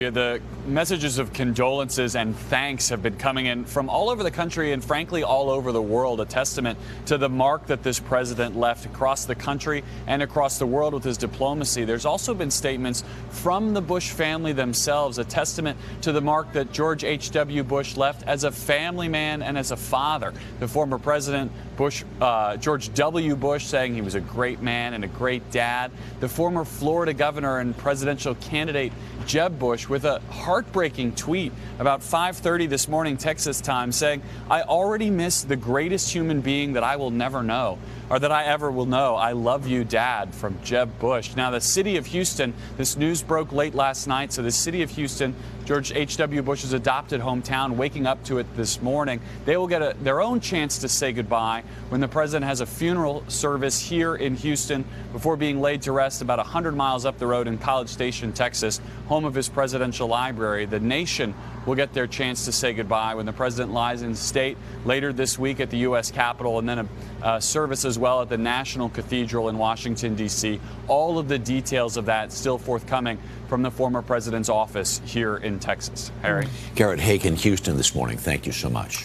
Yeah, the messages of condolences and thanks have been coming in from all over the country and frankly all over the world, a testament to the mark that this president left across the country and across the world with his diplomacy. There's also been statements from the Bush family themselves, a testament to the mark that George H.W. Bush left as a family man and as a father. The former president George W. Bush saying he was a great man and a great dad. The former Florida governor and presidential candidate Jeb Bush with a heartbreaking tweet about 5:30 this morning Texas time saying, "I already miss the greatest human being that I will never know, or that I ever will know. I love you, Dad," from Jeb Bush. Now, the city of Houston, this news broke late last night, so the city of Houston, George H.W. Bush's adopted hometown, waking up to it this morning. They will get their own chance to say goodbye when the president has a funeral service here in Houston before being laid to rest about 100 miles up the road in College Station, Texas, home of his presidential library. The nation will get their chance to say goodbye when the president lies in state later this week at the U.S. Capitol, and then a service as well at the National Cathedral in Washington, D.C. All of the details of that still forthcoming from the former president's office here in Texas. Harry? Garrett Haake in Houston this morning. Thank you so much.